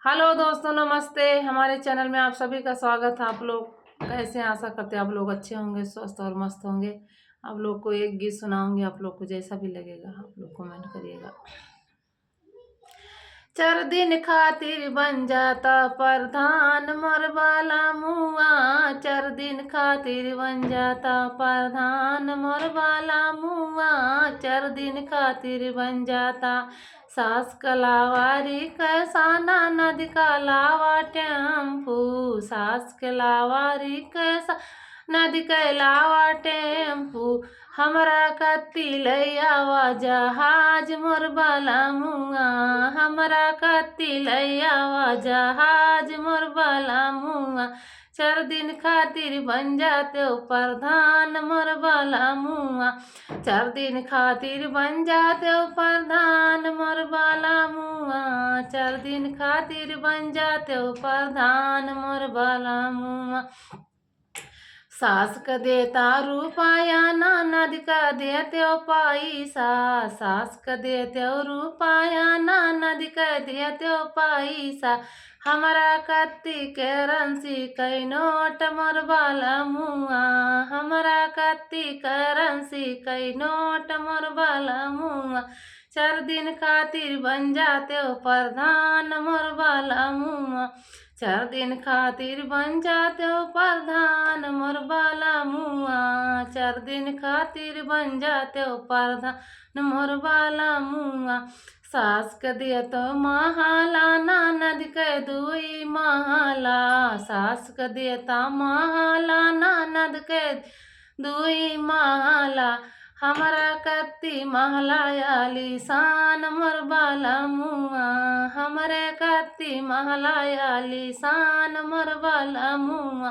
Hello दोस्तों, नमस्ते। हमारे चैनल में आप सभी का स्वागत है। आप लोग कैसे हैं? आशा करते हैं आप लोग अच्छे होंगे, स्वस्थ और मस्त होंगे। आप लोग को एक गीत सुनाऊंगी, आप लोग को जैसा भी लगेगा आप लोग कमेंट करिएगा। चार दिन खातिर बन जाता प्रधान मोर बाला मुआ। चार दिन खातिर बन जाता प्रधान मोर बाला मुआ। चार दिन खातिर बन जाता सास कलावारी कैसाना नदी का लावा टेम्पू। सास कलावारी कैसा नदी के लावा टेम्पू। हमरा कत्ती लैयावा जहाज मोर बाला मुआ। हमरा कत्ती लैयावा जहाज मोर बाला मुआ। चार दिन खातिर बन जाते हो प्रधान मोर बाला मुआ। चार दिन खातिर बन जाते हो प्रधान मोर बाला मुआ। चार दिन खातिर बन जाते हो प्रधान मोर बाला मुआ। सास का देता रुपया ननद का देते हो पैसा। सास का देते हो रुपया ननद का देते हो पैसा। हमारा कत्ती के रंसी कई नोट मोर बाला मुआ। हमारा कत्ती के रंसी कई नोट मोर बाला मुआ। चार दिन खातिर बन जाते हो प्रधान मोर बाला मुआ। चार दिन खातिर बन जाते हो प्रधान मोर बाला मुआ। चार दिन खातिर बन जाते हो प्रधान मोर बाला मुआ। सास के दिए तो महाला ननद के दुई महाला। सास के देता महाला ननद के दुई महाला। हमारा कत्ती महलायाली शान मोर बाला मुआ। हमरे कत्ती महलायाली शान मोर बाला मुआ।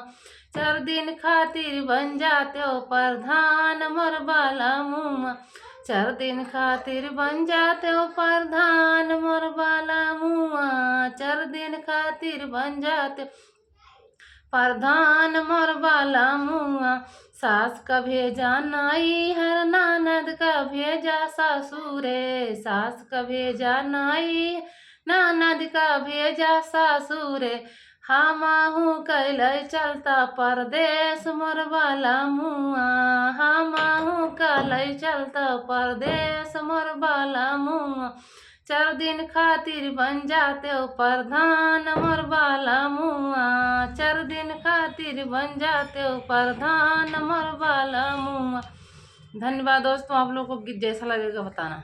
चार दिन खातिर बन जाते हो प्रधान मोर बाला मुआ। चार दिन खातिर बन जाते हो प्रधान मोर बाला मुआ। चार दिन खातिर बन जाते प्रधान मोर बाला मुआ। सास का भेजा नाई हर ननद का भेजा सासुरे। सास का भेजा नाई ननद का भेजा सासुरे। हमाहू कैल चलता परदेश मोर बाला मुआ। हमाहू कैल चलता परदेश मोर बाला मुआ। चार दिन खातिर बन जाते हो प्रधान मोर बाला मुआ। चार दिन खातिर बन जाते हो प्रधान मोर बाला मुआ। धन्यवाद दोस्तों, आप लोग को गीत जैसा लगेगा बताना।